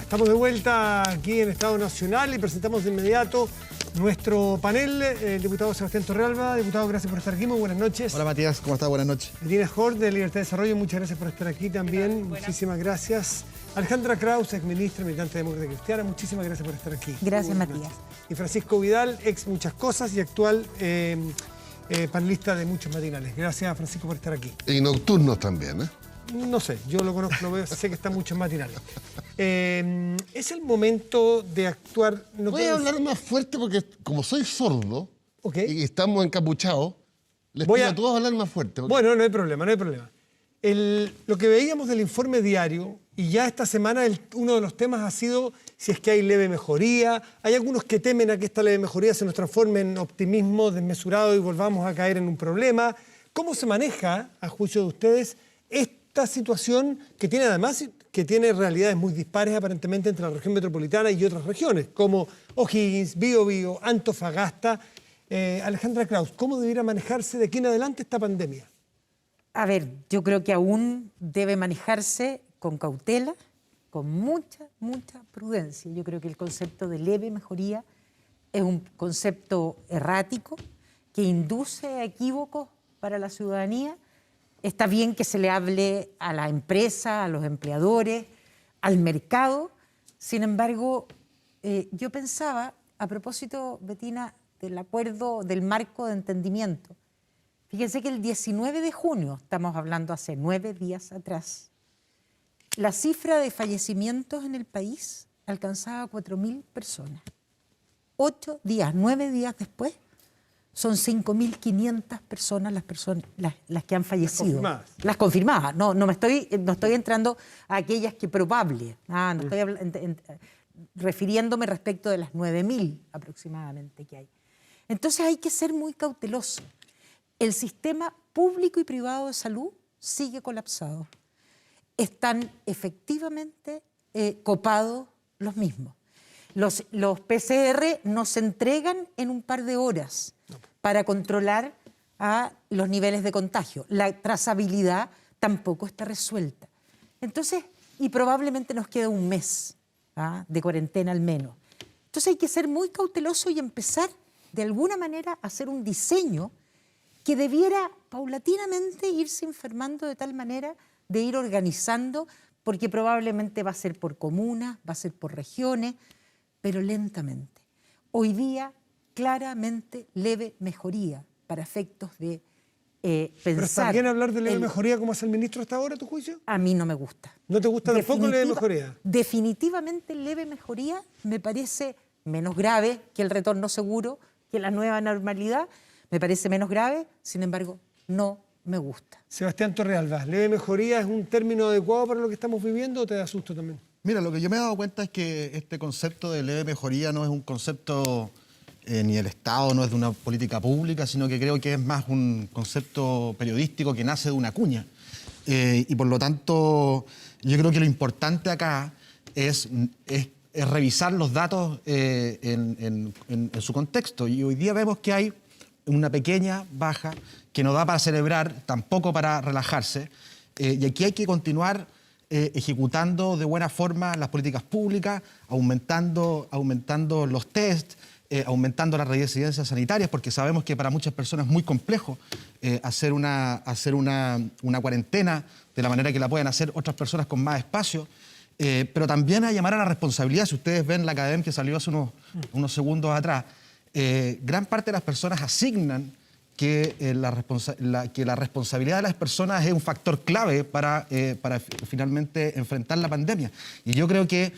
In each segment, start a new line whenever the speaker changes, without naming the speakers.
Estamos de vuelta aquí en Estado Nacional y presentamos de inmediato nuestro panel. El diputado Sebastián Torrealba. Diputado, gracias por estar aquí. Muy buenas noches.
Hola Matías, ¿cómo estás? Buenas noches.
Betina Hort, de Libertad de Desarrollo, muchas gracias por estar aquí también. Muchísimas gracias. Alejandra Kraus, exministra, militante demócrata cristiana, muchísimas gracias por estar aquí.
Gracias, Matías.
Y Francisco Vidal, ex muchas cosas y actual panelista de muchos matinales. Gracias, Francisco, por estar aquí.
Y nocturnos también, ¿eh?
No sé, yo lo conozco, lo veo, sé que está mucho en matinales. Es el momento de actuar... No
voy a hablar más fuerte porque como soy sordo y estamos encapuchados, les pido a todos hablar más fuerte.
Bueno, no hay problema, no hay problema. Lo que veíamos del informe diario, y ya esta semana uno de los temas ha sido si es que hay leve mejoría. Hay algunos que temen a que esta leve mejoría se nos transforme en optimismo desmesurado y volvamos a caer en un problema. ¿Cómo se maneja, a juicio de ustedes, esta situación que tiene además realidades muy dispares aparentemente entre la región metropolitana y otras regiones, como O'Higgins, Biobío, Antofagasta? Alejandra Kraus, ¿cómo debiera manejarse de aquí en adelante esta pandemia?
A ver, yo creo que aún debe manejarse con cautela, con mucha prudencia. Yo creo que el concepto de leve mejoría es un concepto errático que induce a equívocos para la ciudadanía. Está bien que se le hable a la empresa, a los empleadores, al mercado. Sin embargo, yo pensaba, a propósito, Betina, del acuerdo, del marco de entendimiento. Fíjense que el 19 de junio, estamos hablando hace 9 días atrás, la cifra de fallecimientos en el país alcanzaba 4.000 personas. 8 días, 9 días después, son 5.500 personas las que han fallecido. Las confirmadas. No estoy entrando a aquellas que probables. No estoy refiriéndome respecto de las 9.000 aproximadamente que hay. Entonces hay que ser muy cauteloso. El sistema público y privado de salud sigue colapsado. Están efectivamente copados los mismos. Los PCR nos entregan en un par de horas para controlar los niveles de contagio. La trazabilidad tampoco está resuelta. Entonces, y probablemente nos queda un mes de cuarentena al menos. Entonces hay que ser muy cauteloso y empezar de alguna manera a hacer un diseño que debiera paulatinamente irse enfermando de tal manera de ir organizando, porque probablemente va a ser por comunas, va a ser por regiones, pero lentamente. Hoy día, claramente, leve mejoría para efectos de pensar...
¿Pero está bien hablar de leve mejoría como hace el ministro hasta ahora, a tu juicio?
A mí no me gusta.
¿No te gusta tampoco leve mejoría?
Definitivamente leve mejoría me parece menos grave que el retorno seguro, que la nueva normalidad. Me parece menos grave, sin embargo, no me gusta.
Sebastián Torrealba, ¿leve mejoría es un término adecuado para lo que estamos viviendo o te da susto también?
Mira, lo que yo me he dado cuenta es que este concepto de leve mejoría no es un concepto ni del Estado, no es de una política pública, sino que creo que es más un concepto periodístico que nace de una cuña. Y por lo tanto, yo creo que lo importante acá es revisar los datos en su contexto. Y hoy día vemos que hay una pequeña baja que no da para celebrar, tampoco para relajarse. Y aquí hay que continuar ejecutando de buena forma las políticas públicas, aumentando los test, aumentando las residencias sanitarias, porque sabemos que para muchas personas es muy complejo hacer una cuarentena de la manera que la pueden hacer otras personas con más espacio. Pero también a llamar a la responsabilidad. Si ustedes ven la academia que salió hace unos segundos atrás, gran parte de las personas asignan que la responsabilidad de las personas es un factor clave para finalmente enfrentar la pandemia. Y yo creo que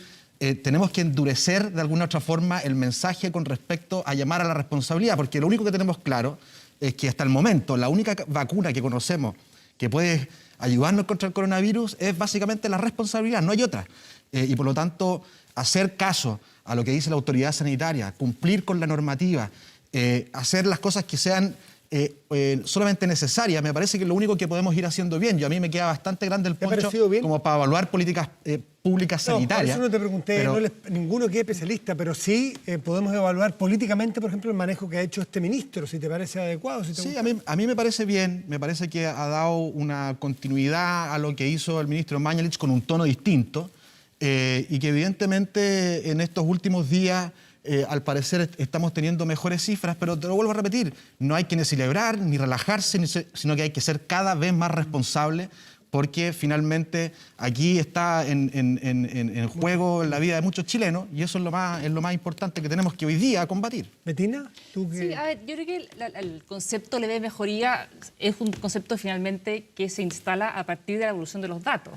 tenemos que endurecer de alguna otra forma el mensaje con respecto a llamar a la responsabilidad, porque lo único que tenemos claro es que hasta el momento la única vacuna que conocemos que puede ayudarnos contra el coronavirus es básicamente la responsabilidad, no hay otra. Y por lo tanto, hacer caso a lo que dice la autoridad sanitaria, cumplir con la normativa, hacer las cosas que sean solamente necesarias, me parece que es lo único que podemos ir haciendo bien. A mí me queda bastante grande el poncho como para evaluar políticas públicas sanitarias.
Por eso no te pregunté, pero ninguno que es especialista, pero sí podemos evaluar políticamente, por ejemplo, el manejo que ha hecho este ministro, si te parece adecuado. Si te
sí, a mí me parece bien, me parece que ha dado una continuidad a lo que hizo el ministro Mañalich con un tono distinto. y que evidentemente en estos últimos días, al parecer, estamos teniendo mejores cifras, pero te lo vuelvo a repetir, no hay que ni celebrar ni relajarse, sino que hay que ser cada vez más responsable, porque finalmente aquí está en juego la vida de muchos chilenos y eso es lo más importante que tenemos que hoy día combatir.
Betina, ¿tú qué?
Sí, a ver, yo creo que el concepto leve mejoría es un concepto finalmente que se instala a partir de la evolución de los datos,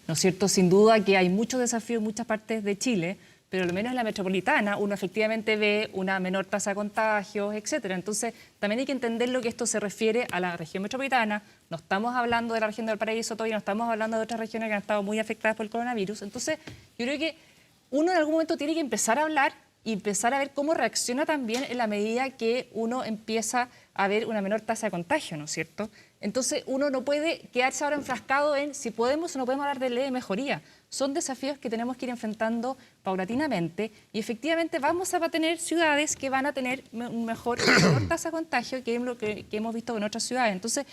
¿no es cierto? Sin duda que hay muchos desafíos en muchas partes de Chile, pero al menos en la metropolitana uno efectivamente ve una menor tasa de contagios, etcétera. Entonces, también hay que entender lo que esto se refiere a la región metropolitana. No estamos hablando de la región del Valparaíso todavía, no estamos hablando de otras regiones que han estado muy afectadas por el coronavirus. Entonces, yo creo que uno en algún momento tiene que empezar a hablar y empezar a ver cómo reacciona también en la medida que uno empieza a ver una menor tasa de contagio, ¿no es cierto? Entonces, uno no puede quedarse ahora enfrascado en si podemos o no podemos hablar de leve mejoría. Son desafíos que tenemos que ir enfrentando paulatinamente y efectivamente vamos a tener ciudades que van a tener una menor tasa de contagio que es lo que hemos visto en otras ciudades. Entonces,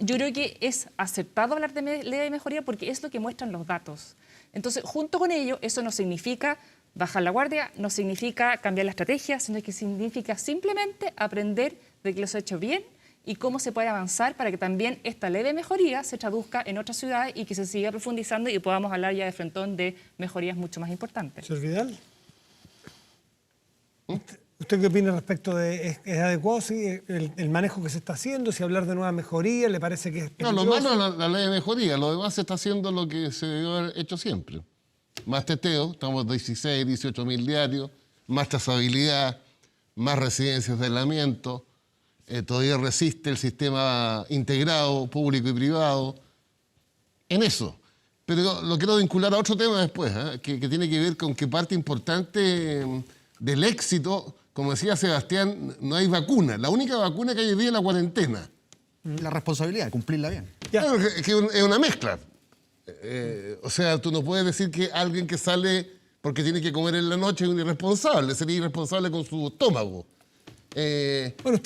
yo creo que es acertado hablar de leve mejoría porque es lo que muestran los datos. Entonces, junto con ello, eso no significa bajar la guardia, no significa cambiar la estrategia, sino que significa simplemente aprender de que lo se ha hecho bien y cómo se puede avanzar para que también esta leve mejoría se traduzca en otras ciudades y que se siga profundizando y podamos hablar ya de frentón de mejorías mucho más importantes.
Señor Vidal, ¿usted qué opina respecto de es adecuado el manejo que se está haciendo? Si hablar de nueva mejoría, ¿le parece que es peligroso?
No, lo malo es la ley de mejoría, lo demás se está haciendo lo que se debió haber hecho siempre. Más teteo, estamos 16, 18 mil diarios, más trazabilidad, más residencias de aislamiento, todavía resiste el sistema integrado, público y privado, en eso. Pero lo quiero vincular a otro tema después, que tiene que ver con que parte importante del éxito, como decía Sebastián, no hay vacuna. La única vacuna que hay hoy día es la cuarentena.
La responsabilidad, cumplirla bien.
Claro, que es una mezcla. O sea, tú no puedes decir que alguien que sale porque tiene que comer en la noche es un irresponsable, sería irresponsable con su estómago.
Bueno,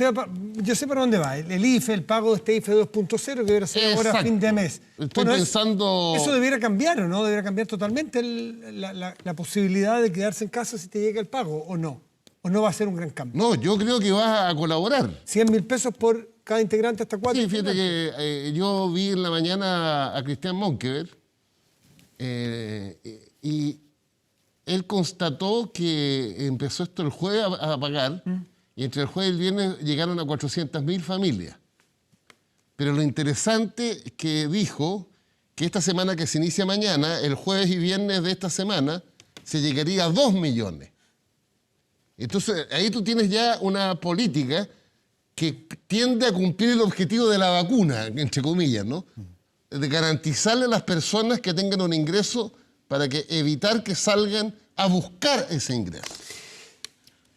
yo sé para dónde va. El IFE, el pago de este IFE 2.0 que debería ser ahora a fin de mes.
Estoy pensando...
Eso debiera cambiar, ¿o no? Debería cambiar totalmente la posibilidad de quedarse en casa si te llega el pago, ¿o no? ¿O no va a ser un gran cambio?
No, yo creo que vas a colaborar.
100.000 pesos por cada integrante hasta 4.
Sí, fíjate que yo vi en la mañana a Cristian Monkever y él constató que empezó esto el jueves a pagar y entre el jueves y el viernes llegaron a 400.000 familias. Pero lo interesante es que dijo que esta semana que se inicia mañana, el jueves y viernes de esta semana, se llegaría a 2 millones. Entonces, ahí tú tienes ya una política que tiende a cumplir el objetivo de la vacuna, entre comillas, ¿no? De garantizarle a las personas que tengan un ingreso para que evitar que salgan a buscar ese ingreso.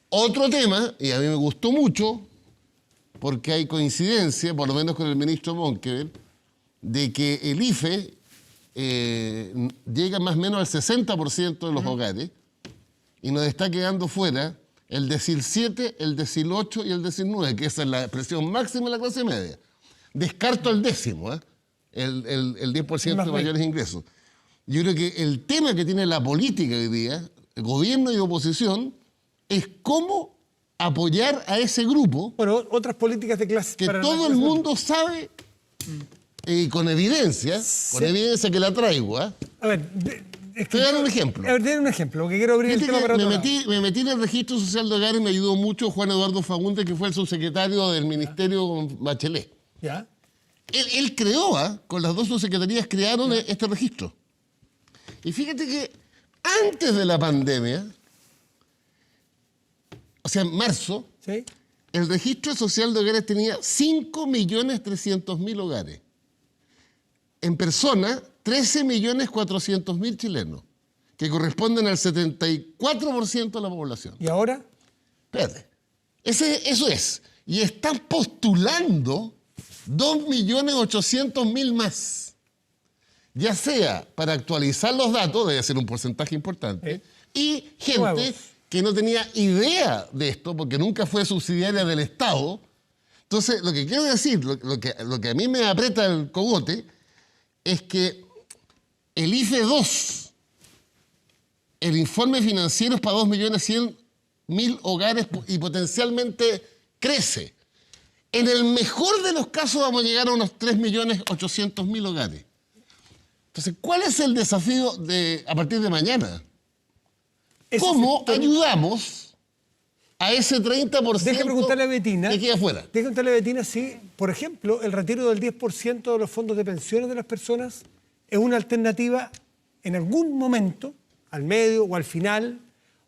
Otro tema, y a mí me gustó mucho, porque hay coincidencia, por lo menos con el ministro Monkever, de que el IFE llega más o menos al 60% de los hogares y nos está quedando fuera el decil 7, el decil 8 y el decil 9, que esa es la presión máxima de la clase media. Descarto el décimo, el 10% de mayores ingresos. Yo creo que el tema que tiene la política hoy día, el gobierno y oposición, es cómo apoyar a ese grupo.
Bueno, otras políticas de clase
que todo el mundo sabe, y con evidencia que la traigo. A
ver,
te voy a dar un ejemplo.
A ver, te doy un ejemplo, que quiero abrir el tema para otro lado.
Me metí en el registro social de hogares y me ayudó mucho Juan Eduardo Fagundes, que fue el subsecretario del Ministerio con Bachelet.
¿Ya?
Él creó, con las dos subsecretarías crearon este registro. Y fíjate que antes de la pandemia, o sea, en marzo,
¿sí?
El registro social de hogares tenía 5.300.000 hogares. En persona, 13.400.000 chilenos, que corresponden al 74% de la población.
¿Y ahora?
Espérate. Eso es. Y están postulando 2.800.000 más. Ya sea para actualizar los datos, debe ser un porcentaje importante, y gente
nuevos,
que no tenía idea de esto, porque nunca fue subsidiaria del Estado. Entonces, lo que quiero decir, lo que a mí me aprieta el cogote, es que el IFE 2 el informe financiero es para 2.100.000 hogares y potencialmente crece. En el mejor de los casos vamos a llegar a unos 3.800.000 hogares. Entonces, ¿cuál es el desafío a partir de mañana?
Ese
¿Cómo
sector-
ayudamos a ese 30%
Deje preguntarle a Betina.
que queda afuera?
Deje preguntarle a Betina si, por ejemplo, el retiro del 10% de los fondos de pensiones de las personas es una alternativa en algún momento, al medio o al final,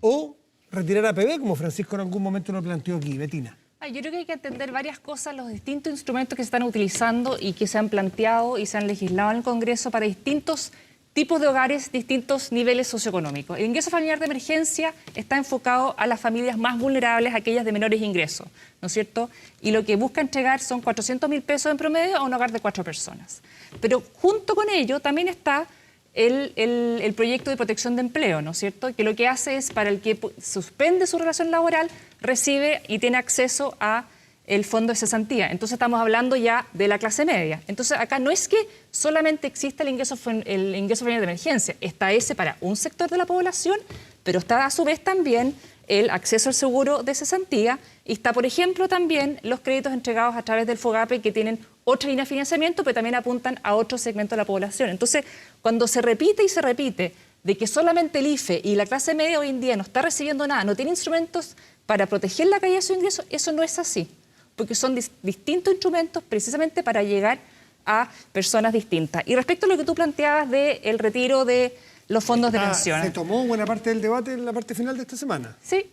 o retirar APB, como Francisco en algún momento lo planteó aquí. Betina.
Yo creo que hay que entender varias cosas, los distintos instrumentos que se están utilizando y que se han planteado y se han legislado en el Congreso para distintos tipos de hogares, distintos niveles socioeconómicos. El ingreso familiar de emergencia está enfocado a las familias más vulnerables, aquellas de menores ingresos, ¿no es cierto? Y lo que busca entregar son 400.000 pesos en promedio a un hogar de 4 personas. Pero junto con ello también está el proyecto de protección de empleo, ¿no es cierto? Que lo que hace es, para el que suspende su relación laboral, recibe y tiene acceso a el fondo de cesantía. Entonces estamos hablando ya de la clase media. Entonces acá no es que solamente exista el ingreso familiar de emergencia, está ese para un sector de la población, pero está a su vez también el acceso al seguro de cesantía y está, por ejemplo, también los créditos entregados a través del FOGAPE que tienen otra línea de financiamiento, pero también apuntan a otro segmento de la población. Entonces, cuando se repite y se repite de que solamente el IFE y la clase media hoy en día no está recibiendo nada, no tiene instrumentos para proteger la caída de su ingreso, eso no es así, porque son distintos instrumentos precisamente para llegar a personas distintas. Y respecto a lo que tú planteabas del retiro de los fondos de pensiones.
Se tomó buena parte del debate en la parte final de esta semana.
Sí.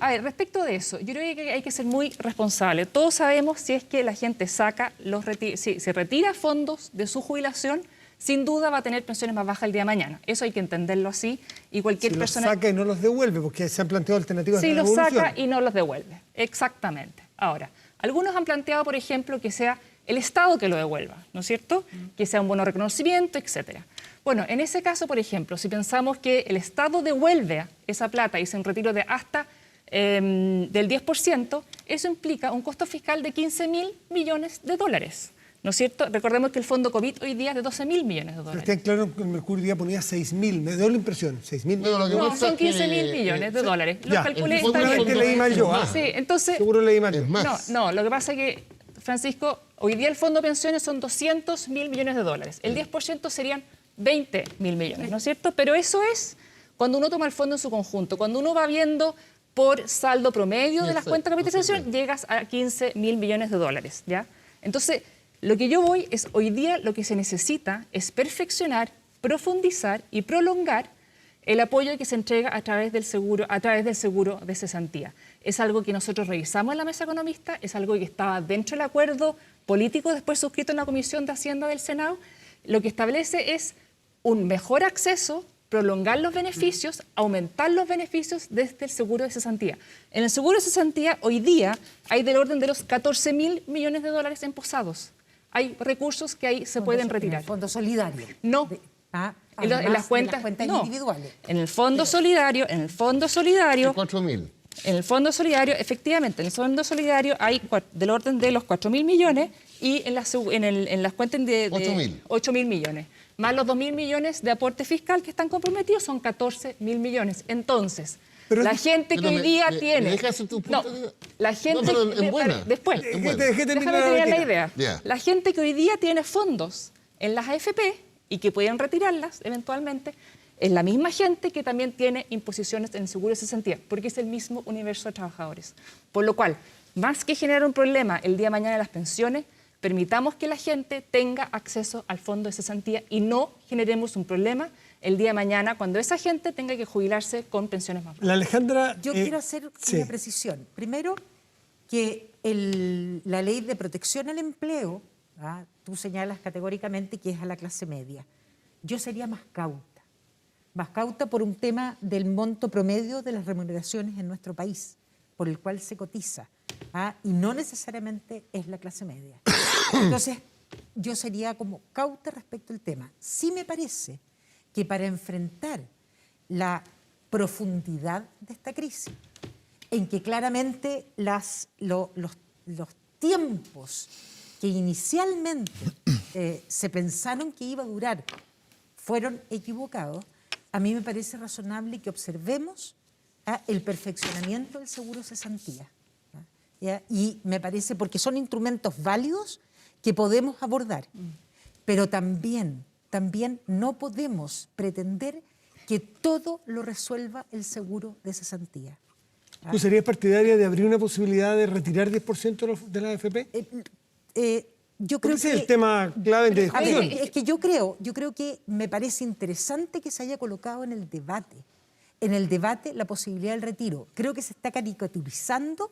A ver, respecto de eso, yo creo que hay que ser muy responsable. Todos sabemos si es que la gente si se retira fondos de su jubilación, sin duda va a tener pensiones más bajas el día de mañana. Eso hay que entenderlo así. Y cualquier
Si
persona...
los saca y no los devuelve, porque se han planteado alternativas
Sí,
de
los
devolución.
saca y no los devuelve. Exactamente. Ahora, algunos han planteado, por ejemplo, que sea el Estado que lo devuelva, ¿no es cierto? Que sea un bono reconocimiento, etcétera. Bueno, en ese caso, por ejemplo, si pensamos que el Estado devuelve esa plata y es un retiro de hasta del 10%, eso implica un costo fiscal de 15.000 millones de dólares, ¿no es cierto? Recordemos que el fondo COVID hoy día es de 12.000 millones de
Pero
dólares.
está claro que el Mercurio día ponía 6.000, me dio la impresión, 6.000.
No, lo que
No,
pasa
son
es que,
15.000 millones de dólares. Los
ya,
calculé,
el fondo
está bien.
seguramente leí mal yo.
Sí, entonces...
Seguro leí mal yo.
Es más.
No, lo que pasa es que, Francisco, hoy día el fondo de pensiones son 200.000 millones de dólares. El 10% serían 20.000 millones, ¿no es cierto? Pero eso es cuando uno toma el fondo en su conjunto. Cuando uno va viendo por saldo promedio de las
Exacto,
cuentas de capitalización, llegas a 15.000 millones de dólares, ¿ya? Entonces, lo que yo voy es, hoy día lo que se necesita es perfeccionar, profundizar y prolongar el apoyo que se entrega a través del seguro de cesantía. Es algo que nosotros revisamos en la mesa economista, es algo que estaba dentro del acuerdo político después suscrito en la Comisión de Hacienda del Senado. Lo que establece es un mejor acceso, prolongar los beneficios, aumentar los beneficios desde el seguro de cesantía. En el seguro de cesantía hoy día hay del orden de los 14.000 millones de dólares emposados. Hay recursos que ahí se pueden retirar.
En el fondo solidario.
No. En las cuentas, no.
individuales.
En el fondo solidario,
4.000.
en el fondo solidario, efectivamente, en el fondo solidario hay del orden de los 4.000 millones y en las cuentas de 8.000 millones. Más los 2.000 millones de aporte fiscal que están comprometidos son 14.000 millones. Entonces,
Pero
la gente que
pero
hoy día tiene...
¿me dejas hacer tu punto
No,
de vista?
la gente...
No, pero en buena.
Después.
En buena.
Déjate
Déjame
terminar
terminar la
Betina.
idea.
Ya.
La gente que hoy día tiene fondos en las AFP y que pueden retirarlas eventualmente, es la misma gente que también tiene imposiciones en el seguro de cesantía, porque es el mismo universo de trabajadores. Por lo cual, más que generar un problema el día de mañana de las pensiones, permitamos que la gente tenga acceso al fondo de cesantía y no generemos un problema el día de mañana cuando esa gente tenga que jubilarse con pensiones más bajas.
La Alejandra...
Yo quiero hacer
sí.
una precisión. Primero, que la ley de protección al empleo, ¿ah? Tú señalas categóricamente que es a la clase media. Yo sería más cauta por un tema del monto promedio de las remuneraciones en nuestro país, por el cual se cotiza, ¿ah? Y no necesariamente es la clase media. Entonces, yo sería como cauta respecto al tema. Sí me parece que para enfrentar la profundidad de esta crisis, en que claramente los tiempos que inicialmente se pensaron que iba a durar fueron equivocados, a mí me parece razonable que observemos el perfeccionamiento del seguro cesantía. ¿Ya? Y me parece, porque son instrumentos válidos que podemos abordar, pero también no podemos pretender que todo lo resuelva el seguro de cesantía.
¿Tú serías partidaria de abrir una posibilidad de retirar 10% de la AFP?
Yo
Porque
creo
ese
que
es el tema clave de
A ver,
discusión.
es que yo creo que me parece interesante que se haya colocado en el debate la posibilidad del retiro. Creo que se está caricaturizando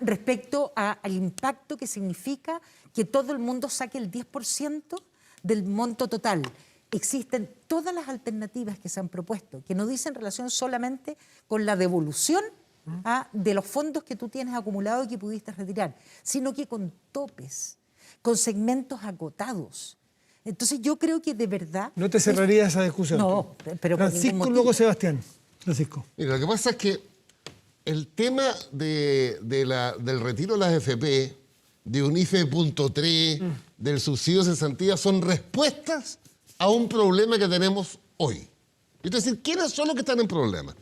respecto al impacto que significa que todo el mundo saque el 10% del monto total. Existen todas las alternativas que se han propuesto, que no dicen relación solamente con la devolución de los fondos que tú tienes acumulados y que pudiste retirar, sino que con topes, con segmentos acotados. Entonces yo creo que de verdad...
¿No te cerraría esa discusión?
No, pero por ningún
Francisco,
motivo.
luego Sebastián. Francisco.
Mira, lo que pasa es que el tema del retiro de las AFP, de un IFE punto 3, del subsidio de cesantía, son respuestas a un problema que tenemos hoy. Es decir, ¿quiénes son los que están en problema?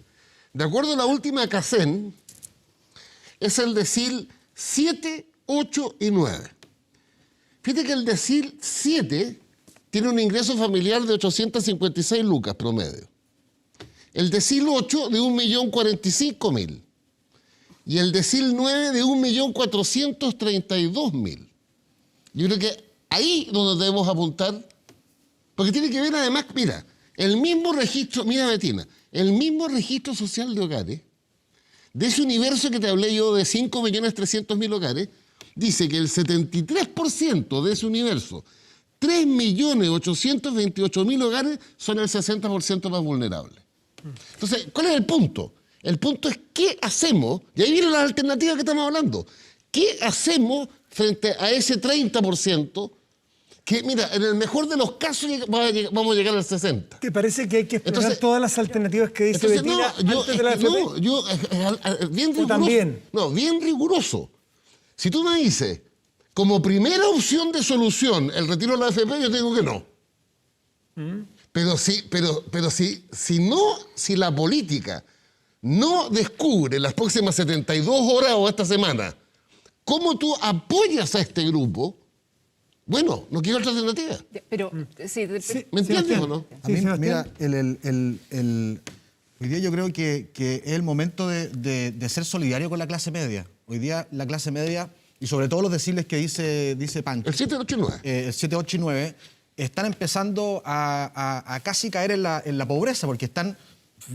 De acuerdo a la última CACEN, es el decil 7, 8 y 9. Fíjate que el decil 7 tiene un ingreso familiar de 856 lucas promedio. El decil 8 de 1.045.000. Y el decil 9 de 1.432.000. Yo creo que ahí es donde debemos apuntar, porque tiene que ver además, mira, el mismo registro, mira Betina, el mismo registro social de hogares, de ese universo que te hablé yo de 5.300.000 hogares, dice que el 73% de ese universo, 3.828.000 hogares, son el 60% más vulnerables. Entonces, ¿cuál es el punto? El punto es qué hacemos, y ahí viene la alternativa que estamos hablando, ¿qué hacemos frente a ese 30%? Que, mira, en el mejor de los casos vamos a llegar al 60%.
¿Te parece que hay que explorar
Entonces,
todas las alternativas que dice Betina antes de la AFP?
Bien riguroso.
También.
No, bien riguroso. Si tú me dices, como primera opción de solución, el retiro de la AFP, yo te digo que no. Pero si la política no descubre en las próximas 72 horas o esta semana cómo tú apoyas a este grupo, bueno, no quiero otra alternativa.
Pero, sí,
¿Me entiendes o no?
A mí,
Sí, Sebastián.
mira, hoy día yo creo que es el momento de ser solidario con la clase media. Hoy día la clase media, y sobre todo los deciles que dice Pancho,
El 7, 8 y 9.
el 7, 8 y 9, están empezando a casi caer en la pobreza, porque están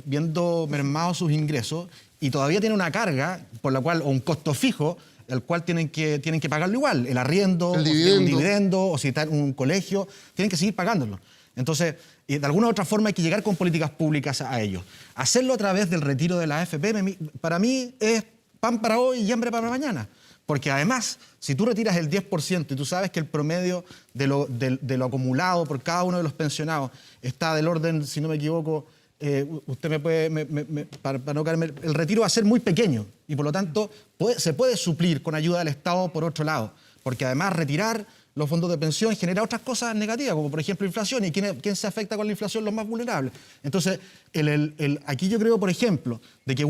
viendo mermados sus ingresos y todavía tienen una carga por la cual, o un costo fijo, el cual tienen que pagarlo igual, el arriendo,
El
o si tienen un
dividendo.
dividendo, o si están en un colegio, tienen que seguir pagándolo. Entonces, de alguna u otra forma hay que llegar con políticas públicas a ellos. Hacerlo a través del retiro de la AFP, para mí es pan para hoy y hambre para mañana. Porque además, si tú retiras el 10% y tú sabes que el promedio de lo acumulado por cada uno de los pensionados está del orden, si no me equivoco, usted me puede, para no caerme, el retiro va a ser muy pequeño y por lo tanto se puede suplir con ayuda del Estado por otro lado. Porque además retirar los fondos de pensión genera otras cosas negativas, como por ejemplo inflación. ¿Y quién se afecta con la inflación? Los más vulnerables. Entonces, aquí yo creo, por ejemplo, de que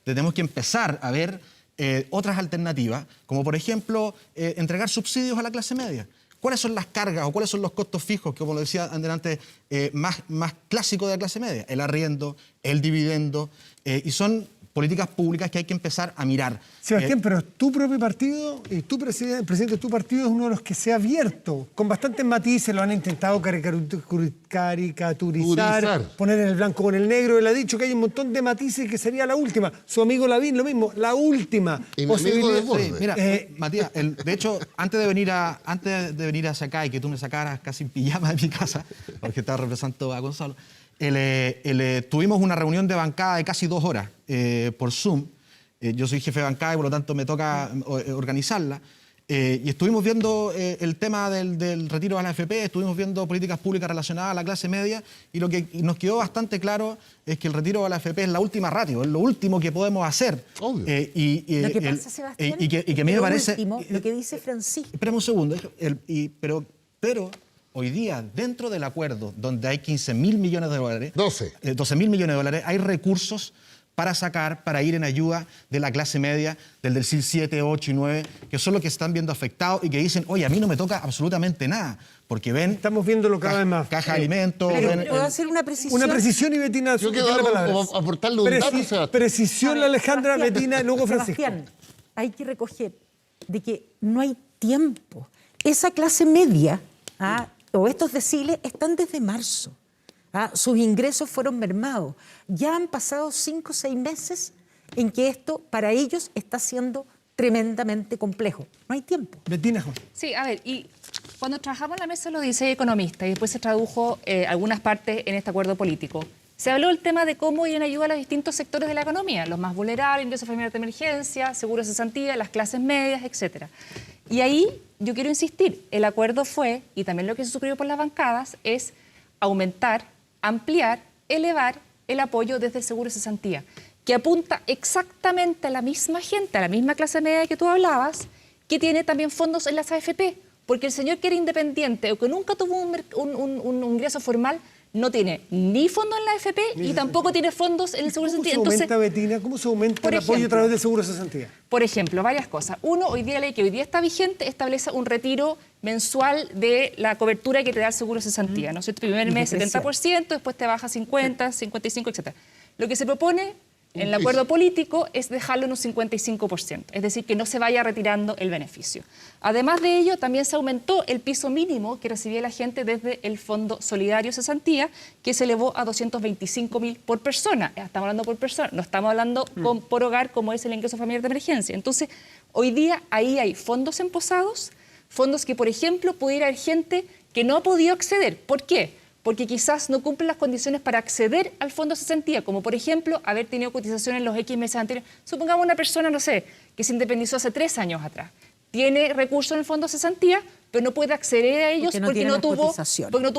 tenemos que empezar a ver otras alternativas, como por ejemplo entregar subsidios a la clase media. ¿Cuáles son las cargas o cuáles son los costos fijos, que como lo decía antes, más clásicos de la clase media? El arriendo, el dividendo, y son políticas públicas que hay que empezar a mirar.
Sebastián, pero tu propio partido y el presidente de tu partido es uno de los que se ha abierto, con bastantes matices, lo han intentado caricaturizar, poner en el blanco con el negro. Él ha dicho que hay un montón de matices y que sería la última. Su amigo Lavín, lo mismo, la última
Y mi amigo
posibilidad.
Desbordes.
Sí, mira, Matías, de hecho, antes de venir hacia acá y que tú me sacaras casi en pijama de mi casa, porque estaba representando a Gonzalo, tuvimos una reunión de bancada de casi 2 horas por Zoom. Yo soy jefe de bancada y por lo tanto me toca organizarla. Y estuvimos viendo el tema del retiro de la AFP, estuvimos viendo políticas públicas relacionadas a la clase media y lo que nos quedó bastante claro es que el retiro de la AFP es la última ratio, es lo último que podemos hacer.
Obvio.
Lo que pasa, Sebastián,
y que a mí me
lo
parece...
último, lo que dice Francisco.
Espérame un segundo, pero hoy día, dentro del acuerdo, donde hay 15.000 millones de dólares,
12.000
millones de dólares, hay recursos para sacar, para ir en ayuda de la clase media, del decil 7, 8 y 9, que son los que están viendo afectados y que dicen, oye, a mí no me toca absolutamente nada, porque ven...
Estamos viéndolo cada vez más.
Caja de alimentos...
Pero
ven
puedo hacer una precisión.
Una precisión y Betina,
Yo quiero
tiene la palabra.
aportarle un dato, Sebastián.
Precisión la Alejandra,
Sebastián,
Betina, luego Francisco.
Sebastián, hay que recoger de que no hay tiempo. Esa clase media o estos deciles están desde marzo. Sus ingresos fueron mermados. Ya han pasado 5 o 6 meses en que esto para ellos está siendo tremendamente complejo. No hay tiempo.
Betina, Jorge.
Sí, a ver, y cuando trabajamos en la mesa los 16 economistas y después se tradujo algunas partes en este acuerdo político, se habló del tema de cómo ir en ayuda a los distintos sectores de la economía, los más vulnerables, ingresos familiares de emergencia, seguros de cesantía, las clases medias, etc. Y ahí yo quiero insistir, el acuerdo fue, y también lo que se suscribió por las bancadas, es aumentar, ampliar, elevar el apoyo desde el seguro de cesantía, que apunta exactamente a la misma gente, a la misma clase media que tú hablabas, que tiene también fondos en las AFP, porque el señor que era independiente o que nunca tuvo un ingreso formal, no tiene ni fondo en la AFP y tampoco tiene fondos en el seguro de cesantía.
¿Cómo se aumenta, Betina? ¿Cómo se aumenta
por
el apoyo a
ejemplo,
través del seguro de cesantía?
Por ejemplo, varias cosas. Uno, hoy día la ley que hoy día está vigente establece un retiro mensual de la cobertura que te da el seguro de cesantía, ¿no es cierto? Primer mes 70%, después te baja 50, 55, etc. Lo que se propone en el acuerdo político es dejarlo en un 55%, es decir, que no se vaya retirando el beneficio. Además de ello, también se aumentó el piso mínimo que recibía la gente desde el Fondo Solidario Cesantía, que se elevó a 225.000 por persona. Estamos hablando por persona, no estamos hablando por hogar como es el ingreso familiar de emergencia. Entonces, hoy día ahí hay fondos emposados, fondos que, por ejemplo, pudiera haber gente que no ha podido acceder. ¿Por qué? Porque quizás no cumplen las condiciones para acceder al fondo de cesantía, como por ejemplo haber tenido cotización en los X meses anteriores. Supongamos una persona, no sé, que se independizó hace 3 años atrás, tiene recursos en el fondo de cesantía, pero no puede acceder a ellos porque no tuvo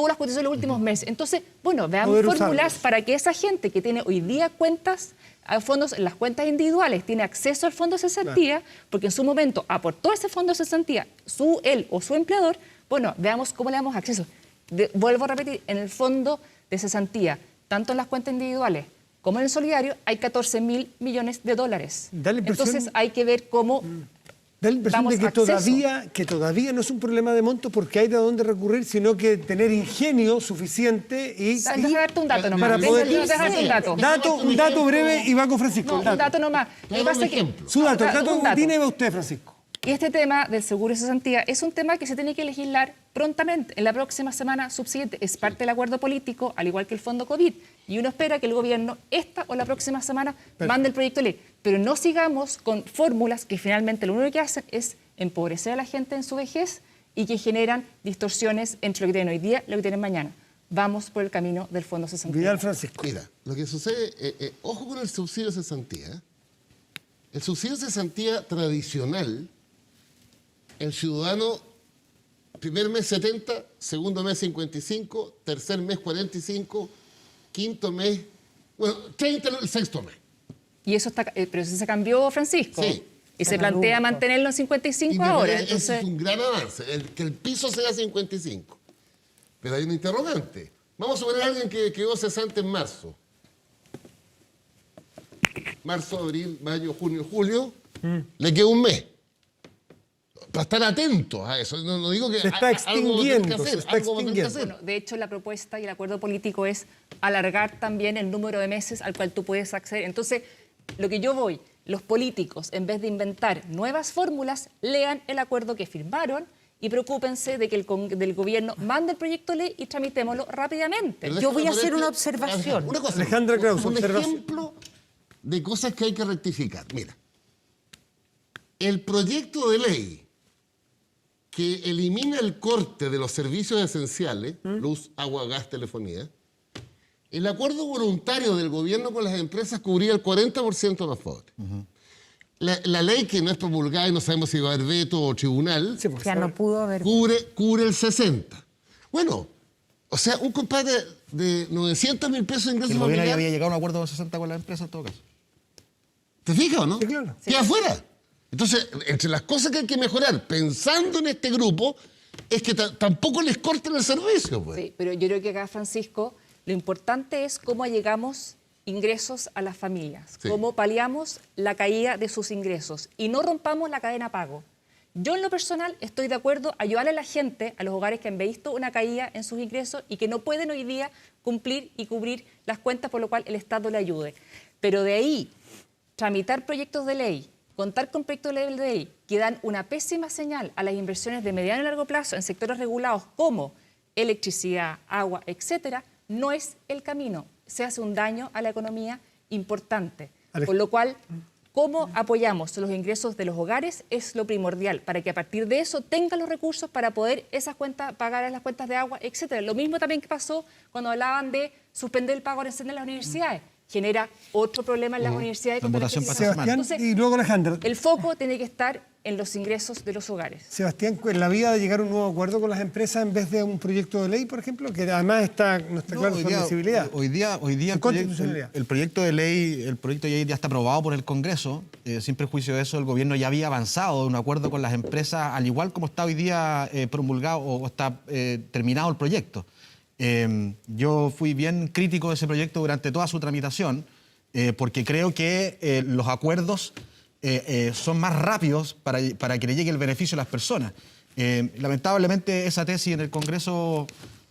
las cotizaciones en los últimos meses. Entonces, bueno, veamos fórmulas para que esa gente que tiene hoy día cuentas a fondos en las cuentas individuales tiene acceso al fondo de cesantía, porque en su momento aportó ese fondo de cesantía él o su empleador. Bueno, veamos cómo le damos acceso. Vuelvo a repetir, en el fondo de cesantía, tanto en las cuentas individuales como en el solidario, hay 14.000 millones de dólares. Entonces hay que ver cómo
da la impresión de que todavía no es un problema de monto porque hay de dónde recurrir, sino que tener ingenio suficiente y...
Déjame darte un dato nomás.
Para poder...
Déjame
un dato breve y va con Francisco.
No, un dato nomás.
Su dato, el dato que tiene va usted, Francisco.
Y este tema del seguro de cesantía es un tema que se tiene que legislar prontamente, en la próxima semana subsiguiente. Es parte del acuerdo político, al igual que el fondo COVID. Y uno espera que el gobierno esta o la próxima semana mande el proyecto de ley. Pero no sigamos con fórmulas que finalmente lo único que hacen es empobrecer a la gente en su vejez y que generan distorsiones entre lo que tienen hoy día y lo que tienen mañana. Vamos por el camino del fondo de cesantía.
Vidal, Francisco.
Mira, lo que sucede, ojo con el subsidio de cesantía. El subsidio de cesantía tradicional, el ciudadano, primer mes 70, segundo mes 55, tercer mes 45, quinto mes, 30 el sexto mes.
Y eso está, pero eso se cambió, Francisco.
Sí.
Y se plantea mantenerlo en 55 ahora.
Entonces, es un gran avance, que el piso sea 55. Pero hay un interrogante. Vamos a suponer a alguien que quedó cesante en marzo. Marzo, abril, mayo, junio, julio, le quedó un mes. Para estar atentos a eso. No digo que
se está extinguiendo.
Bueno, de hecho, la propuesta y el acuerdo político es alargar también el número de meses al cual tú puedes acceder. Entonces, lo que yo voy, los políticos, en vez de inventar nuevas fórmulas, lean el acuerdo que firmaron y preocúpense de que del gobierno mande el proyecto de ley y tramitémoslo rápidamente.
Yo voy a hacer una observación.
Una cosa,
Alejandra Krause,
un ejemplo de cosas que hay que rectificar. Mira, el proyecto de ley que elimina el corte de los servicios esenciales, luz, agua, gas, telefonía, el acuerdo voluntario del gobierno con las empresas cubría el 40% de los pobres. La ley, que no es promulgada y no sabemos si va a haber veto o tribunal,
Ya no pudo haber.
cubre el 60%. Bueno, o sea, un compadre de 900.000 pesos de ingresos
El gobierno ya
familiares,
había llegado a un acuerdo de 60 con la empresa en todo caso.
¿te fijas o no?
Sí, claro.
Queda afuera. Entonces, entre las cosas que hay que mejorar, pensando en este grupo, es que tampoco les corten el servicio, pues.
Sí, pero yo creo que acá, Francisco, lo importante es cómo llegamos ingresos a las familias,
Sí.
cómo paliamos la caída de sus ingresos y no rompamos la cadena pago. Yo en lo personal estoy de acuerdo a ayudarle a la gente, a los hogares que han visto una caída en sus ingresos y que no pueden hoy día cumplir y cubrir las cuentas, por lo cual el Estado le ayude. Pero de ahí, tramitar proyectos de ley, contar con proyectos de ley que dan una pésima señal a las inversiones de mediano y largo plazo en sectores regulados como electricidad, agua, etcétera, no es el camino. Se hace un daño a la economía importante. Por lo cual, cómo apoyamos los ingresos de los hogares es lo primordial, para que a partir de eso tengan los recursos para poder esas cuentas, pagar las cuentas de agua, etcétera. Lo mismo también que pasó cuando hablaban de suspender el pago arancel en las universidades. Genera otro problema en las universidades.
En votación
que
Sebastián,
Entonces,
y luego Alejandra.
el foco tiene que estar en los ingresos de los hogares.
Sebastián, en la vía de llegar a un nuevo acuerdo con las empresas en vez de un proyecto de ley, por ejemplo, que además no está claro su admisibilidad.
Hoy día
Inconstitucionalidad.
el proyecto de ley ya está aprobado por el Congreso. Sin perjuicio de eso, el gobierno ya había avanzado en un acuerdo con las empresas, al igual como está hoy día promulgado o está terminado el proyecto. Yo fui bien crítico de ese proyecto durante toda su tramitación, porque creo que los acuerdos son más rápidos para que le llegue el beneficio a las personas. Lamentablemente esa tesis en el Congreso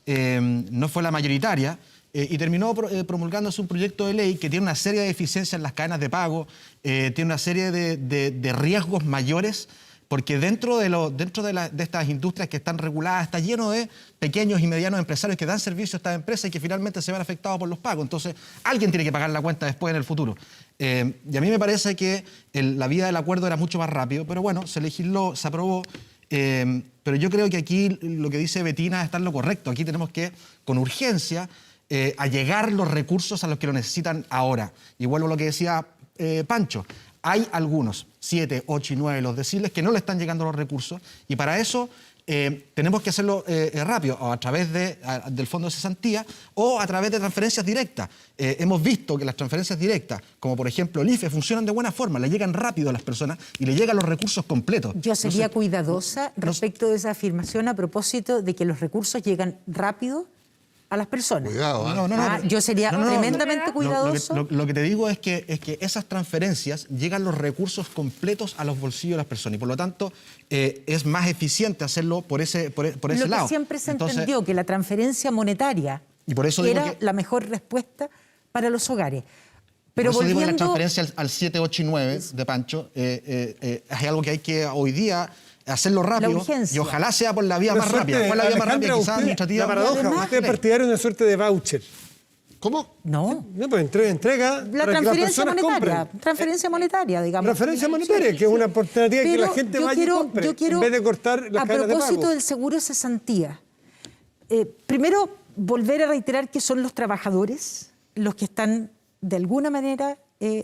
no fue la mayoritaria y terminó promulgándose un proyecto de ley que tiene una serie de deficiencias en las cadenas de pago, tiene una serie de riesgos mayores, porque dentro de estas industrias que están reguladas está lleno de pequeños y medianos empresarios que dan servicio a estas empresas y que finalmente se ven afectados por los pagos. Entonces, alguien tiene que pagar la cuenta después en el futuro. Y a mí me parece que la vía del acuerdo era mucho más rápido, pero bueno, se legisló, se aprobó. Pero yo creo que aquí lo que dice Betina está en lo correcto. Aquí tenemos que, con urgencia, allegar los recursos a los que lo necesitan ahora. Y vuelvo a lo que decía Pancho. Hay algunos, 7, 8 y 9, los deciles, que no le están llegando los recursos y para eso tenemos que hacerlo rápido, o a través del Fondo de Cesantía o a través de transferencias directas. Hemos visto que las transferencias directas, como por ejemplo el IFE, funcionan de buena forma, le llegan rápido a las personas y le llegan los recursos completos.
Yo sería cuidadosa respecto de esa afirmación a propósito de que los recursos llegan rápido a las personas.
Cuidado, ¿eh?
Yo sería tremendamente cuidadoso.
Lo que te digo es que esas transferencias llegan los recursos completos a los bolsillos de las personas y por lo tanto es más eficiente hacerlo por ese lado.
Lo que siempre se entendió, que la transferencia monetaria
y por eso
era la mejor respuesta para los hogares. Pero
por eso digo que la
volviendo
transferencia al 7, 8 y 9 de Pancho es algo que hay que hoy día hacerlo rápido y ojalá sea por la vía más rápida. ¿Cuál es la vía más rápida? Quizás administrativa.
La paradoja,
Además,
usted es partidario de una suerte de voucher.
¿Cómo?
No.
No, pues entrega
La
para que las
transferencia
personas
monetaria,
compren.
transferencia monetaria, digamos.
Transferencia monetaria, que es una oportunidad que
Pero
la gente
yo
vaya y compre,
yo quiero,
en vez de cortar las
a
cadenas de
propósito
pago.
del seguro de cesantía, primero volver a reiterar que son los trabajadores los que están de alguna manera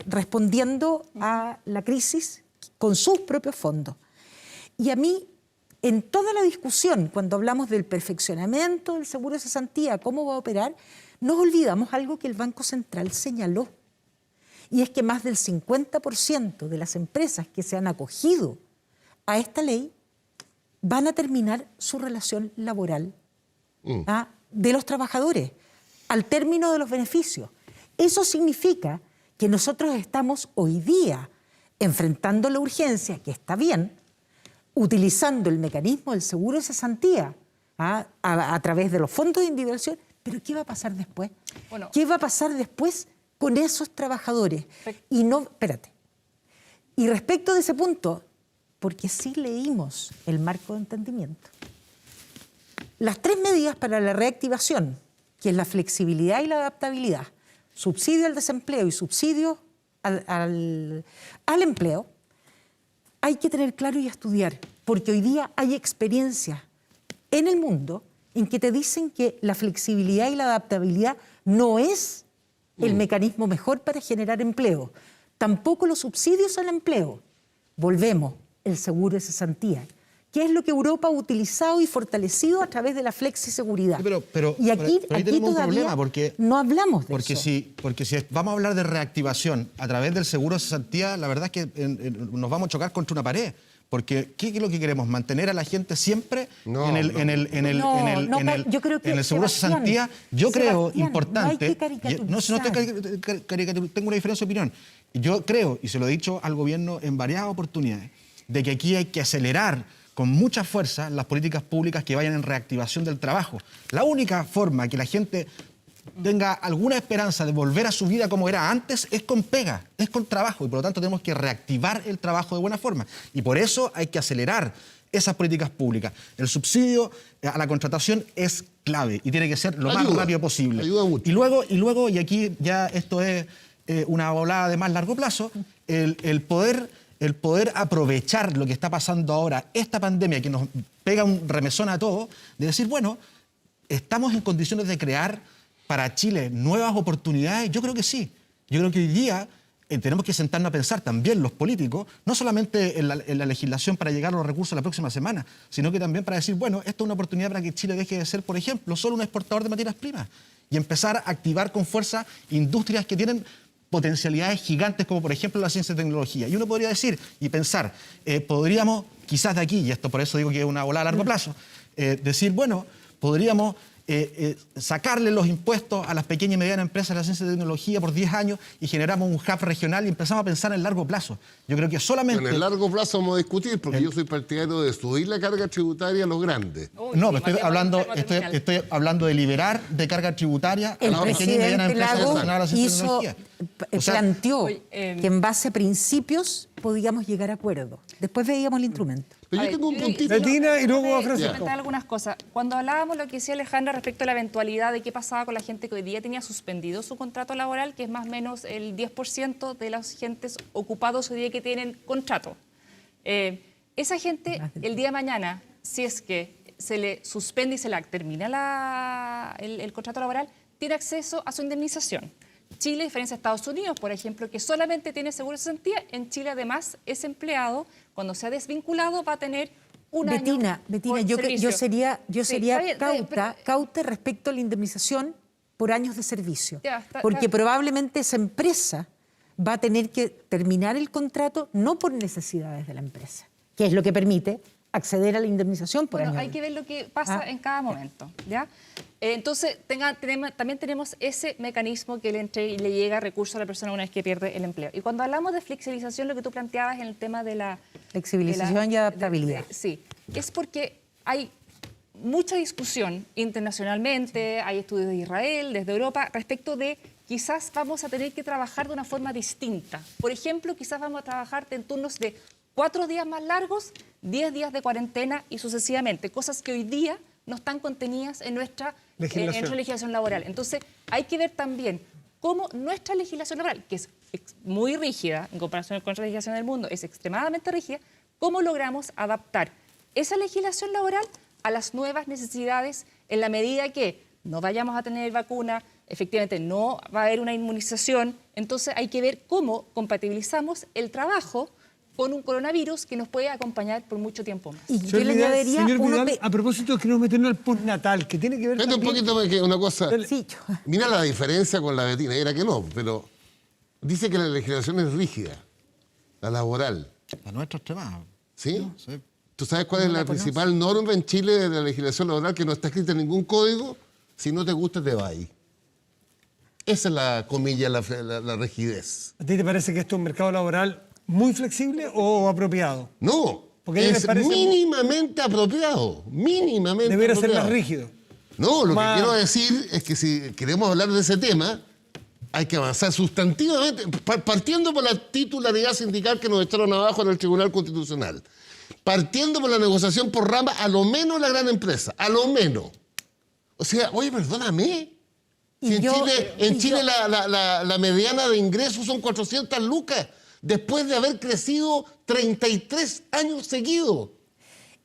respondiendo a la crisis con sus propios fondos. Y a mí, en toda la discusión, cuando hablamos del perfeccionamiento del seguro de cesantía, cómo va a operar, nos olvidamos algo que el Banco Central señaló. Y es que más del 50% de las empresas que se han acogido a esta ley van a terminar su relación laboral de los trabajadores al término de los beneficios. Eso significa que nosotros estamos hoy día enfrentando la urgencia, que está bien, utilizando el mecanismo del seguro de cesantía a través de los fondos de individualización, pero ¿qué va a pasar después?
Bueno.
¿Qué va a pasar después con esos trabajadores? Y no, espérate. Y respecto de ese punto, porque sí leímos el marco de entendimiento, las 3 medidas para la reactivación, que es la flexibilidad y la adaptabilidad, subsidio al desempleo y subsidio al empleo, hay que tener claro y estudiar, porque hoy día hay experiencias en el mundo en que te dicen que la flexibilidad y la adaptabilidad no es el mecanismo mejor para generar empleo. Tampoco los subsidios al empleo. Volvemos, el seguro de cesantía, que es lo que Europa ha utilizado y fortalecido a través de la flexiseguridad. Y aquí
ahí tenemos un
todavía
problema porque
no hablamos de
Porque
eso.
si vamos a hablar de reactivación a través del seguro de cesantía, la verdad es que nos vamos a chocar contra una pared. Porque, ¿qué es lo que queremos? ¿Mantener a la gente siempre
No,
en el
yo creo que,
seguro de
Sebastián,
cesantía? Yo creo
Sebastián,
importante.
no hay que
No estoy caricaturizando, tengo una diferencia de opinión. Yo creo, y se lo he dicho al gobierno en varias oportunidades, de que aquí hay que acelerar con mucha fuerza las políticas públicas que vayan en reactivación del trabajo. La única forma que la gente tenga alguna esperanza de volver a su vida como era antes es con pega, es con trabajo, y por lo tanto tenemos que reactivar el trabajo de buena forma. Y por eso hay que acelerar esas políticas públicas. El subsidio a la contratación es clave y tiene que ser lo más rápido posible.
Ayuda mucho.
Y luego, y aquí ya esto es una volada de más largo plazo, el poder aprovechar lo que está pasando ahora, esta pandemia que nos pega un remesón a todos, de decir, bueno, ¿estamos en condiciones de crear para Chile nuevas oportunidades? Yo creo que sí. Yo creo que hoy día tenemos que sentarnos a pensar también los políticos, no solamente en la legislación para llegar a los recursos la próxima semana, sino que también para decir, bueno, esto es una oportunidad para que Chile deje de ser, por ejemplo, solo un exportador de materias primas y empezar a activar con fuerza industrias que tienen potencialidades gigantes, como por ejemplo la ciencia y tecnología. Y uno podría decir y pensar, podríamos quizás de aquí, y esto por eso digo que es una volada a largo plazo, decir, bueno, podríamos sacarle los impuestos a las pequeñas y medianas empresas de la ciencia y tecnología por 10 años y generamos un hub regional y empezamos a pensar en el largo plazo. Yo creo que solamente...
En el largo plazo vamos a discutir, porque yo soy partidario de subir la carga tributaria a los grandes.
No, estoy hablando de liberar de carga tributaria a
El
las pequeñas y medianas
presidente
empresas
Lago
relacionadas a la ciencia y tecnología. O sea,
planteó
Oye,
que en base a principios podíamos llegar a acuerdos. Después veíamos el instrumento.
Pero
A
yo
ver,
tengo un
yo creo que-
puntito.
Betina y luego a
Déjame
Francisco.
comentar algunas cosas. Cuando hablábamos lo que decía Alejandra respecto a la eventualidad de qué pasaba con la gente que hoy día tenía suspendido su contrato laboral, que es más o menos el 10% de los agentes ocupados hoy día que tienen contrato. Esa gente, el día de mañana, si es que se le suspende y se le termina el contrato laboral, tiene acceso a su indemnización. Chile, a diferencia de Estados Unidos, por ejemplo, que solamente tiene seguro de cesantía, en Chile además ese empleado, cuando sea desvinculado, va a tener un año
Betina,
por
yo
servicio.
sería
Sí, está bien, está bien,
cauta respecto a la indemnización por años de servicio.
Ya, está
porque
bien.
probablemente esa empresa va a tener que terminar el contrato no por necesidades de la empresa, que es lo que permite acceder a la indemnización por
Bueno,
años.
hay que ver lo que pasa en cada momento, ¿ya? Entonces, también tenemos ese mecanismo que le llega recurso a la persona una vez que pierde el empleo. Y cuando hablamos de flexibilización, lo que tú planteabas en el tema de la...
Flexibilización y adaptabilidad.
Sí, es porque hay mucha discusión internacionalmente, hay estudios de Israel, desde Europa, respecto de quizás vamos a tener que trabajar de una forma distinta. Por ejemplo, quizás vamos a trabajar en turnos de 4 días más largos, 10 días de cuarentena y sucesivamente, cosas que hoy día no están contenidas en nuestra legislación laboral. Entonces, hay que ver también cómo nuestra legislación laboral, que es muy rígida en comparación con la legislación del mundo, es extremadamente rígida, cómo logramos adaptar esa legislación laboral a las nuevas necesidades en la medida que no vayamos a tener vacuna, efectivamente no va a haber una inmunización, entonces hay que ver cómo compatibilizamos el trabajo con un coronavirus que nos puede acompañar por mucho tiempo más.
Y yo
Señor
le
Vidal,
añadiría
señor
uno
Vidal, a propósito, queremos meternos al postnatal, que tiene que ver
Espérate un
también...
poquito, porque una cosa.
Sí,
Mira la diferencia con la Betina, era que no, pero dice que la legislación es rígida, la laboral,
la nuestra extremada.
¿sí?
Sí.
¿Tú sabes cuál es la principal norma en Chile de la legislación laboral que no está escrita en ningún código? Si no te gusta, te vas. Esa es la comilla, la rigidez.
¿A ti te parece que esto es un mercado laboral muy flexible o apropiado?
No,
Porque a mí me
es
parece-
mínimamente apropiado, mínimamente
Debería ser
apropiado.
más rígido.
No, lo
Más-
que quiero decir es que si queremos hablar de ese tema, hay que avanzar sustantivamente, partiendo por la titularidad sindical que nos echaron abajo en el Tribunal Constitucional, partiendo por la negociación por rama, a lo menos la gran empresa, a lo menos. O sea, oye, perdóname.
Y
Si en
yo-
Chile,
y yo-
la mediana de ingresos son 400 lucas, después de haber crecido 33 años seguidos.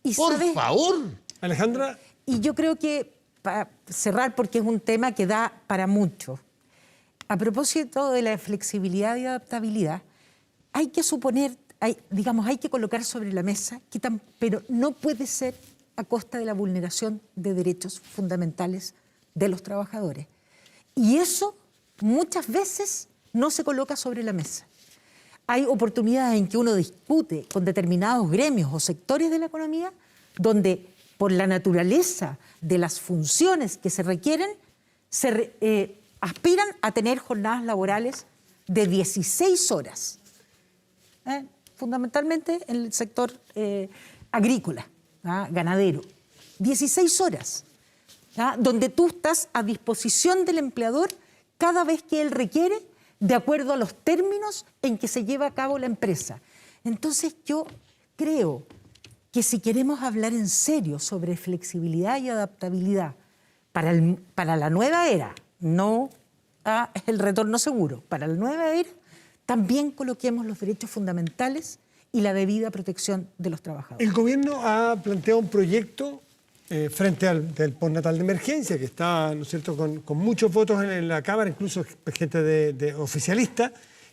y
Por
¿sabes?
favor.
Alejandra,
Y yo creo que, para cerrar, porque es un tema que da para mucho, a propósito de la flexibilidad y adaptabilidad, hay que suponer, hay que colocar sobre la mesa, pero no puede ser a costa de la vulneración de derechos fundamentales de los trabajadores. Y eso muchas veces no se coloca sobre la mesa. hay oportunidades en que uno discute con determinados gremios o sectores de la economía donde por la naturaleza de las funciones que se requieren, aspiran a tener jornadas laborales de 16 horas. Fundamentalmente en el sector agrícola, ganadero. 16 horas, donde tú estás a disposición del empleador cada vez que él requiere, de acuerdo a los términos en que se lleva a cabo la empresa. Entonces yo creo que si queremos hablar en serio sobre flexibilidad y adaptabilidad para la nueva era, no el retorno seguro, para la nueva era, también coloquemos los derechos fundamentales y la debida protección de los trabajadores.
El gobierno ha planteado un proyecto frente al del postnatal de emergencia, que está, ¿no es cierto?, con muchos votos en la Cámara, incluso gente de oficialista,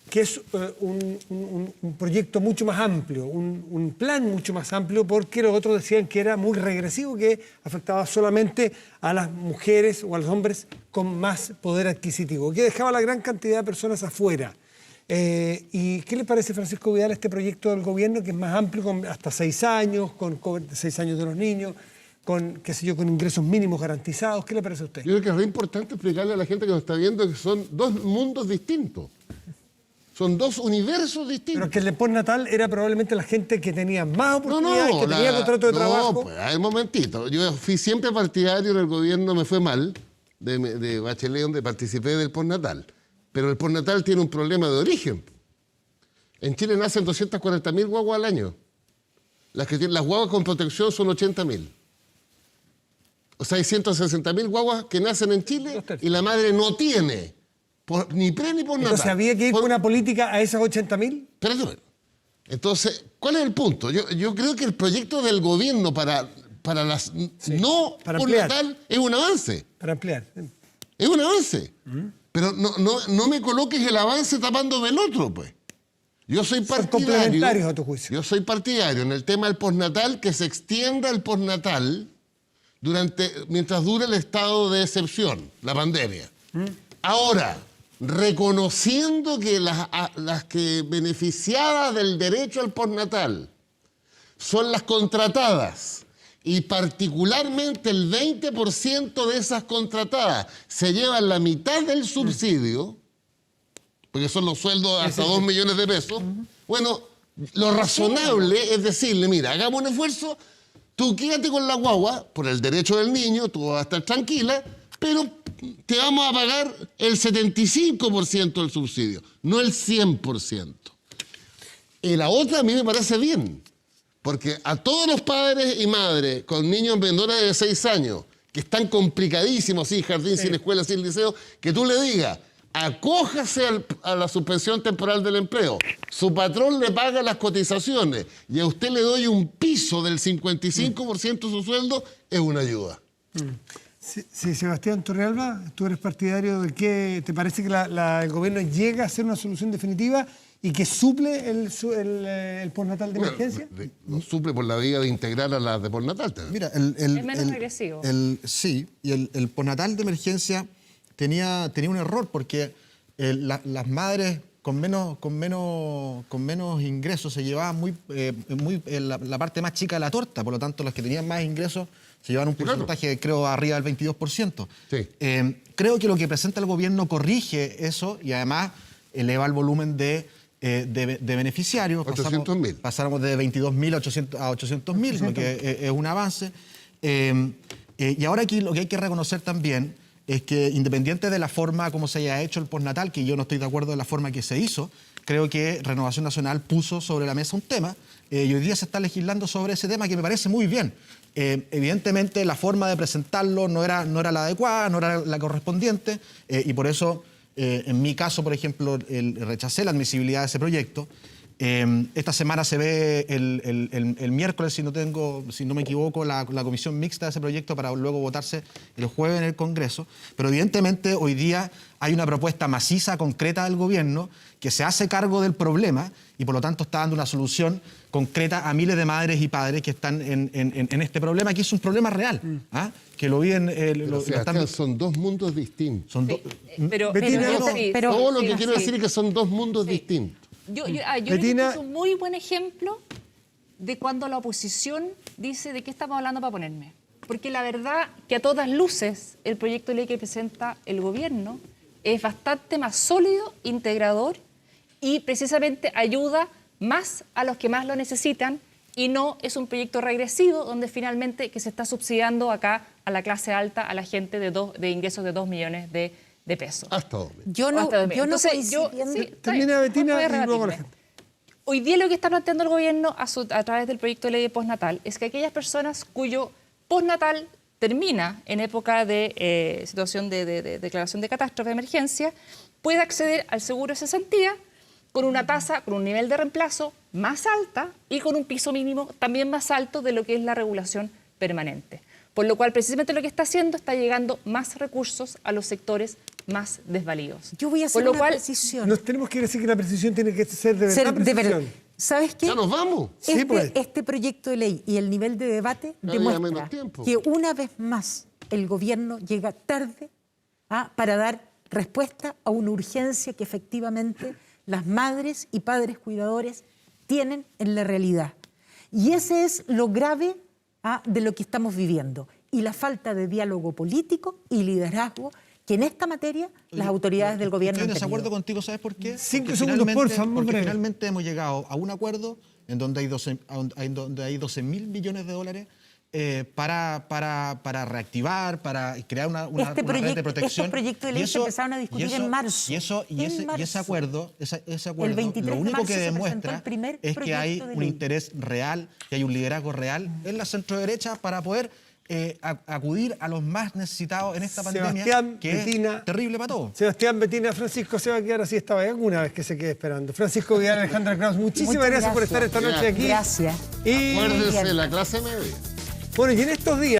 que es un proyecto mucho más amplio, un plan mucho más amplio, porque los otros decían que era muy regresivo, que afectaba solamente a las mujeres o a los hombres con más poder adquisitivo, que dejaba a la gran cantidad de personas afuera. ¿Y qué le parece, Francisco Vidal, este proyecto del gobierno, que es más amplio, con hasta 6 años, con 6 años de los niños, con, qué sé yo, con ingresos mínimos garantizados? ¿Qué le parece a usted?
Yo creo que es re importante explicarle a la gente que nos está viendo que son dos mundos distintos. Son dos universos distintos.
Pero que el de postnatal era probablemente la gente que tenía más oportunidades, que tenía contrato de trabajo.
No, pues, un momentito. Yo fui siempre partidario en el gobierno, me fue mal, de Bachelet, donde participé del postnatal. Pero el postnatal tiene un problema de origen. En Chile nacen 240.000 guaguas al año. Las guaguas con protección son 80.000. O sea, hay 160.000 guaguas que nacen en Chile y la madre no tiene ni pre ni postnatal.
Entonces, ¿había que ir con una política a esas 80.000?
Espérate. Entonces, ¿cuál es el punto? Yo creo que el proyecto del gobierno para las
para
postnatal es un avance.
Para ampliar.
Es un avance. Pero no me coloques el avance tapándome el otro, pues. Yo soy
Son
partidario.
complementarios a tu juicio.
Yo soy partidario en el tema del postnatal, que se extienda el postnatal mientras dure el estado de excepción, la pandemia. Ahora, reconociendo que las que beneficiadas del derecho al postnatal son las contratadas, y particularmente el 20% de esas contratadas se llevan la mitad del subsidio, porque son los sueldos hasta 2 millones de pesos. Bueno, lo razonable es decirle, mira, hagamos un esfuerzo, tú quédate con la guagua, por el derecho del niño, tú vas a estar tranquila, pero te vamos a pagar el 75% del subsidio, no el 100%. Y la otra a mí me parece bien, porque a todos los padres y madres con niños menores de 6 años, que están complicadísimos, sin jardín, sin escuela, sin liceo, que tú le digas, acójase a la suspensión temporal del empleo, su patrón le paga las cotizaciones y a usted le doy un piso del 55% de su sueldo, es una ayuda.
Sí, Sebastián Torrealba, tú eres partidario de que te parece que el gobierno llega a ser una solución definitiva y que suple el postnatal de emergencia.
Lo suple por la vía de integrar a las de postnatal.
Mira,
Es menos regresivo.
Sí, y el postnatal de emergencia tenía un error, porque las madres con menos ingresos se llevaban la parte más chica de la torta, por lo tanto las que tenían más ingresos se llevaban un porcentaje, creo, arriba del 22%.
Sí.
Creo que lo que presenta el gobierno corrige eso y además eleva el volumen de beneficiarios.
800.000.
Pasamos de 22.000 a 800.000, lo que es un avance. Y ahora aquí lo que hay que reconocer también es que, independiente de la forma como se haya hecho el postnatal, que yo no estoy de acuerdo en la forma que se hizo, creo que Renovación Nacional puso sobre la mesa un tema y hoy día se está legislando sobre ese tema, que me parece muy bien. Evidentemente la forma de presentarlo no era la adecuada, no era la correspondiente, y por eso, en mi caso, por ejemplo, rechacé la admisibilidad de ese proyecto. Esta semana se ve el miércoles, si no me equivoco, la comisión mixta de ese proyecto para luego votarse el jueves en el Congreso. Pero evidentemente hoy día hay una propuesta maciza, concreta del gobierno, que se hace cargo del problema y por lo tanto está dando una solución concreta a miles de madres y padres que están en este problema, que es un problema real, que lo viven...
son dos mundos distintos.
Pero
Todo lo que quiero decir es que son dos mundos distintos.
Yo creo que
Betina.
es un muy buen ejemplo de cuando la oposición dice de qué estamos hablando para ponerme. Porque la verdad que a todas luces el proyecto de ley que presenta el gobierno es bastante más sólido, integrador y precisamente ayuda más a los que más lo necesitan y no es un proyecto regresivo donde finalmente que se está subsidiando acá a la clase alta, a la gente de ingresos de 2 millones de pesos.
Hasta 2 millones.
Yo no,
Hasta 2 millones.
yo no
Entonces,
coincidiendo-
sí, está
Termina
bien,
Betina
voy a
y luego la
rebatirme.
gente.
Hoy día lo que está planteando el gobierno a través del proyecto de ley de postnatal es que aquellas personas cuyo postnatal termina en época de situación de declaración de catástrofe de emergencia, pueda acceder al seguro de cesantía con una tasa, con un nivel de reemplazo más alta y con un piso mínimo también más alto de lo que es la regulación permanente. Por lo cual, precisamente lo que está haciendo, está llegando más recursos a los sectores más desvalidos.
Yo voy a hacer
Por lo
una
cual,
precisión.
Nos tenemos que decir que la precisión tiene que ser de verdad
Ser de verdad.
precisión.
¿Sabes qué?
Ya nos vamos.
Sí, pues.
Este proyecto de ley y el nivel de debate
Cada día
demuestra
menos tiempo.
que una vez más el gobierno llega tarde para dar respuesta a una urgencia que efectivamente las madres y padres cuidadores tienen en la realidad. Y ese es lo grave de lo que estamos viviendo y la falta de diálogo político y liderazgo que en esta materia las autoridades del gobierno
Estoy
han
en desacuerdo
tenido.
contigo, ¿sabes por qué?
5
Porque
segundos, porfa, muy
porque
breve.
finalmente hemos llegado a un acuerdo en donde hay 12 mil millones de dólares para reactivar, para crear una red de protección.
Estos proyectos de ley
Y
se empezaron a discutir en marzo.
Y ese acuerdo,
El 23
lo
de
único
marzo
que
se presentó
demuestra
el primer
es que hay
proyecto de
un
ley.
interés real, que hay un liderazgo real en la centroderecha para poder acudir a los más necesitados en esta pandemia,
Sebastián,
que
Betina.
es terrible para todos.
Sebastián, Betina, Francisco se va a quedar así esta vez, alguna vez que se quede esperando. Francisco Vidal, Alejandra Kraus, muchísimas
Muchas
gracias por estar
gracias.
esta noche aquí.
Gracias.
Y
Acuérdense, la clase media.
bueno, y en estos días